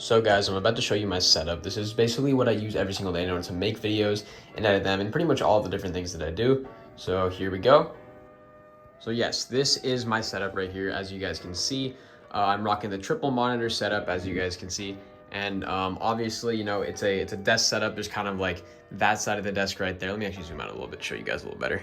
So guys, I'm about to show you my setup. This is basically what I use every single day in order to make videos and edit them and pretty much all the different things that I do. So here we go. So yes, this is my setup right here. As you guys can see, I'm rocking the triple monitor setup, as you guys can see. And obviously, you know, it's a desk setup. There's kind of like that side of the desk right there. Let me actually zoom out a little bit, show you guys a little better.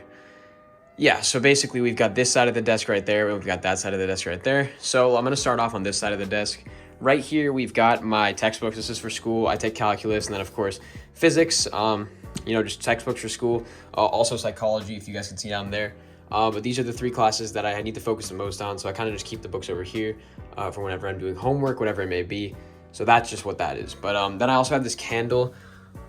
Yeah, so basically we've got this side of the desk right there. We've got that side of the desk right there. So I'm gonna start off on this side of the desk. Right here, we've got my textbooks. This is for school. I take calculus and then of course, physics, you know, just textbooks for school. Also psychology, if you guys can see down there. But these are the three classes that I need to focus the most on. So I kind of just keep the books over here for whenever I'm doing homework, whatever it may be. So that's just what that is. But then I also have this candle.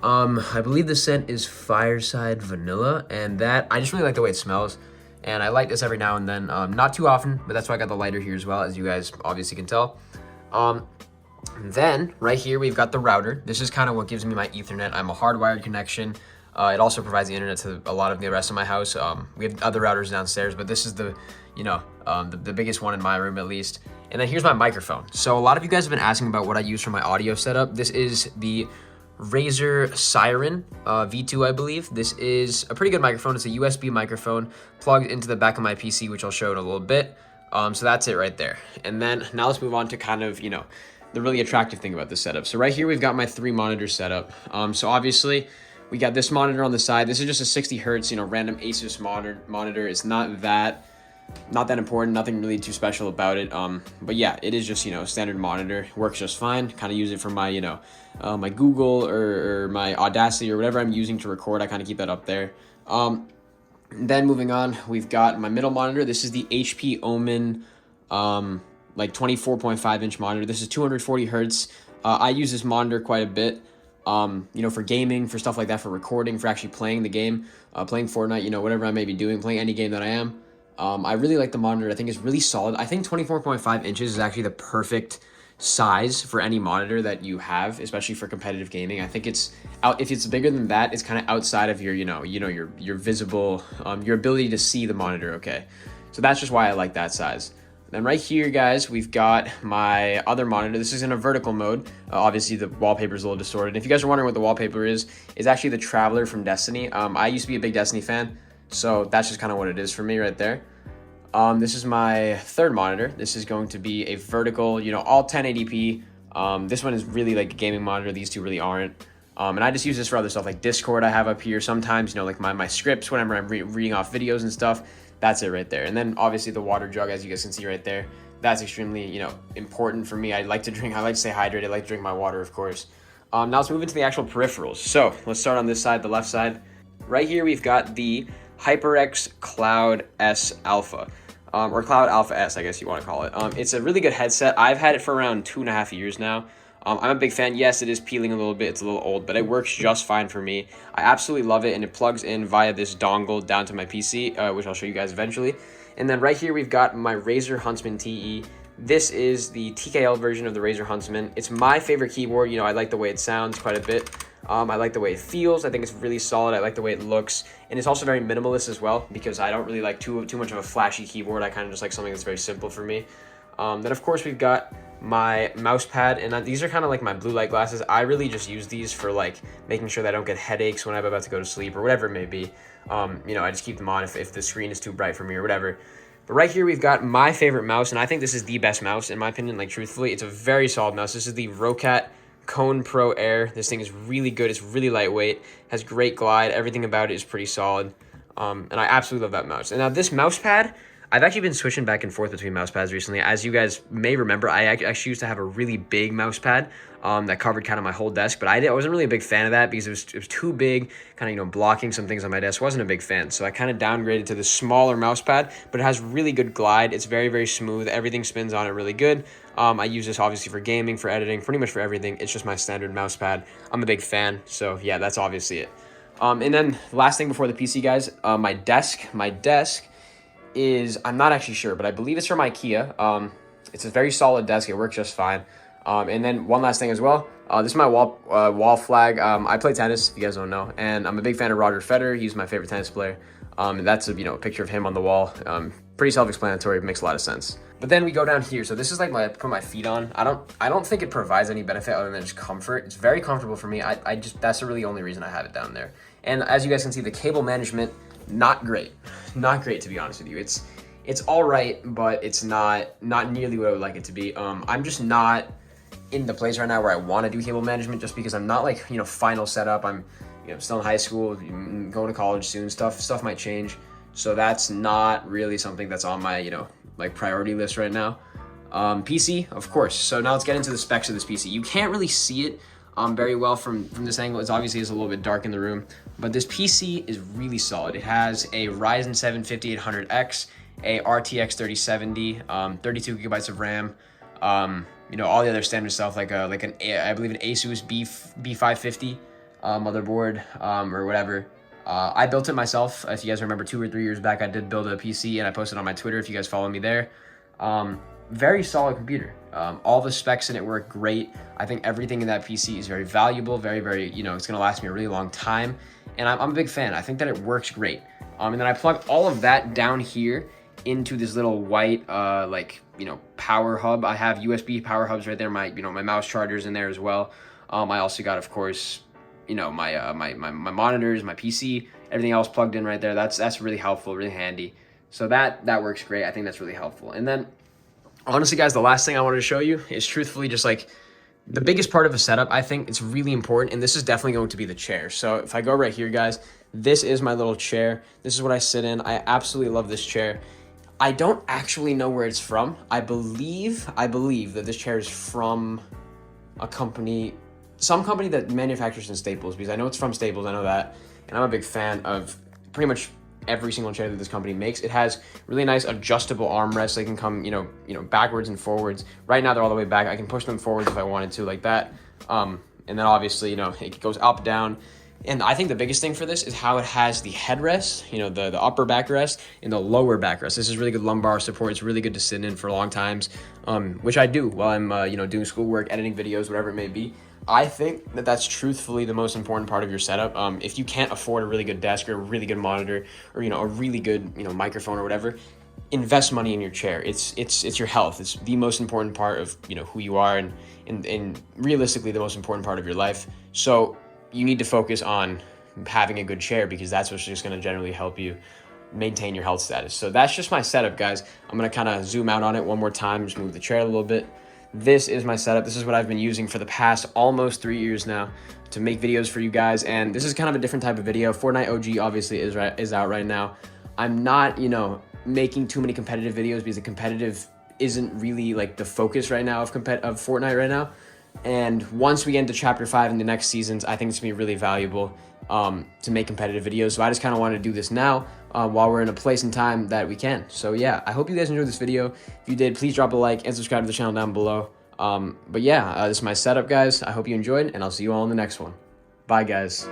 I believe the scent is Fireside Vanilla, and that I just really like the way it smells. And I light this every now and then, not too often, but that's why I got the lighter here as well, as you guys obviously can tell. Then right here we've got the router. This is kind of what gives me my Ethernet. I'm a hardwired connection. It also provides the internet to a lot of the rest of my house. We have other routers downstairs, but this is the, you know, the biggest one in my room at least. And then here's my microphone. So a lot of you guys have been asking about what I use for my audio setup. This is the Razer Siren V2, I believe. This is a pretty good microphone. It's a USB microphone plugged into the back of my PC, which I'll show in a little bit. So that's it right there. And then now let's move on to kind of, you know, the really attractive thing about this setup. So right here, we've got my 3 monitor setup. So obviously we got this monitor on the side. This is just a 60 Hertz, you know, random Asus monitor. It's not that important, nothing really too special about it. But yeah, it is just, you know, a standard monitor, works just fine. Kind of use it for my, you know, my Google or my Audacity or whatever I'm using to record. I kind of keep that up there. Then moving on, we've got my middle monitor. This is the HP Omen, like 24.5 inch monitor. This is 240 Hertz. I use this monitor quite a bit, you know, for gaming, for stuff like that, for recording, for actually playing the game, playing Fortnite, you know, whatever I may be doing, playing any game that I am. I really like the monitor. I think it's really solid. I think 24.5 inches is actually the perfect size for any monitor that you have, especially for competitive gaming. I think it's out. If it's bigger than that, it's kind of outside of your, your visible, your ability to see the monitor. Okay, so that's just why I like that size. Then right here, guys, we've got my other monitor. This is in a vertical mode. Obviously, the wallpaper is a little distorted. If you guys are wondering what the wallpaper is, it's actually the Traveler from Destiny. I used to be a big Destiny fan, so that's just kind of what it is for me right there. This is my third monitor. This is going to be a vertical, you know, all 1080p. This one is really like a gaming monitor. These two really aren't. And I just use this for other stuff like Discord I have up here. Sometimes, you know, like my scripts, whenever I'm reading off videos and stuff. That's it right there. And then obviously the water jug, as you guys can see right there. That's extremely, you know, important for me. I like to stay hydrated. I like to drink my water, of course. Now let's move into the actual peripherals. So let's start on this side, the left side. Right here, we've got the HyperX Cloud S Alpha. Or Cloud Alpha S, I guess you want to call it. It's a really good headset. I've had it for around 2.5 years now. I'm a big fan. Yes, it is peeling a little bit. It's a little old, but it works just fine for me. I absolutely love it, and it plugs in via this dongle down to my PC, which I'll show you guys eventually. And then right here, we've got my Razer Huntsman TE. This is the TKL version of the Razer Huntsman. It's my favorite keyboard. You know, I like the way it sounds quite a bit. I like the way it feels. I think it's really solid. I like the way it looks. And it's also very minimalist as well, because I don't really like too much of a flashy keyboard. I kind of just like something that's very simple for me. Then of course we've got my mouse pad, and these are kind of like my blue light glasses. I really just use these for like making sure that I don't get headaches when I'm about to go to sleep or whatever it may be. You know, I just keep them on if the screen is too bright for me or whatever. But right here we've got my favorite mouse, and I think this is the best mouse in my opinion. Like truthfully, it's a very solid mouse. This is the Roccat Kone Pro Air. This thing is really good. It's really lightweight, has great glide. Everything about it is pretty solid. And I absolutely love that mouse. And now this mouse pad, I've actually been switching back and forth between mouse pads recently. As you guys may remember, I actually used to have a really big mouse pad that covered kind of my whole desk, but I wasn't really a big fan of that because it was too big, kind of, you know, blocking some things on my desk. Wasn't a big fan, so I kind of downgraded to the smaller mouse pad, but it has really good glide. It's very, very smooth. Everything spins on it really good. I use this obviously for gaming, for editing, pretty much for everything. It's just my standard mouse pad. I'm a big fan, so yeah, that's obviously it. And then last thing before the PC, guys, my desk. My desk is, I'm not actually sure, but I believe it's from IKEA. It's a very solid desk. It works just fine. And then one last thing as well. This is my wall flag. I play tennis, if you guys don't know, and I'm a big fan of Roger Federer. He's my favorite tennis player. And that's a picture of him on the wall. Pretty self-explanatory. It makes a lot of sense. But then we go down here. So this is like put my feet on. I don't think it provides any benefit other than just comfort. It's very comfortable for me. I just, that's the really only reason I have it down there. And as you guys can see, the cable management, not great. Not great, to be honest with you. It's all right, but it's not nearly what I would like it to be. I'm just not in the place right now where I want to do cable management, just because I'm not like, you know, final setup. I'm, you know, still in high school, going to college soon. Stuff might change. So that's not really something that's on my, you know, like priority list right now. PC, of course. So now let's get into the specs of this PC. You can't really see it very well from this angle. It's obviously a little bit dark in the room, but this PC is really solid. It has a Ryzen 7 5800X, a RTX 3070, 32 gigabytes of RAM. You know, all the other standard stuff, like I believe an Asus B550 motherboard, or whatever. I built it myself. If you guys remember, 2 or 3 years back, I did build a PC and I posted on my Twitter if you guys follow me there. Very solid computer. All the specs in it work great. I think everything in that PC is very valuable, very, you know, it's gonna last me a really long time. And I'm a big fan. I think that it works great. And then I plug all of that down here into this little white, like, you know, power hub. I have USB power hubs right there. My, you know, my mouse charger's in there as well. I also got, of course, you know, my monitors, my PC, everything else plugged in right there. That's really helpful, really handy. So that works great. I think that's really helpful. And then, honestly, guys, the last thing I wanted to show you is truthfully just like the biggest part of a setup. I think it's really important, and this is definitely going to be the chair. So if I go right here, guys, this is my little chair. This is what I sit in. I absolutely love this chair. I don't actually know where it's from. I believe that this chair is from a company, some company that manufactures in Staples, because I know it's from Staples, I know that, and I'm a big fan of pretty much every single chair that this company makes. It has really nice adjustable armrests. They can come, you know, backwards and forwards. Right now they're all the way back. I can push them forwards if I wanted to, like that. And then obviously, you know, it goes up, down. And I think the biggest thing for this is how it has the headrest, you know, the upper backrest and the lower backrest. This is really good lumbar support. It's really good to sit in for long times, which I do while I'm, you know, doing schoolwork, editing videos, whatever it may be. I think that that's truthfully the most important part of your setup. If you can't afford a really good desk or a really good monitor or, you know, a really good, you know, microphone or whatever, invest money in your chair. It's your health. It's the most important part of, you know, who you are, and realistically the most important part of your life. So you need to focus on having a good chair, because that's what's just going to generally help you maintain your health status. So that's just my setup, guys. I'm going to kind of zoom out on it one more time, just move the chair a little bit. This is my setup. This is what I've been using for the past almost 3 years now to make videos for you guys. And this is kind of a different type of video. Fortnite OG obviously is out right now. I'm not, you know, making too many competitive videos because the competitive isn't really like the focus right now of Fortnite right now. And once we get into chapter 5 in the next seasons, I think it's gonna be really valuable to make competitive videos. So I just kind of want to do this now while we're in a place and time that we can. So yeah, I hope you guys enjoyed this video. If you did, please drop a like and subscribe to the channel down below. But yeah, this is my setup, guys. I hope you enjoyed, and I'll see you all in the next one. Bye, guys.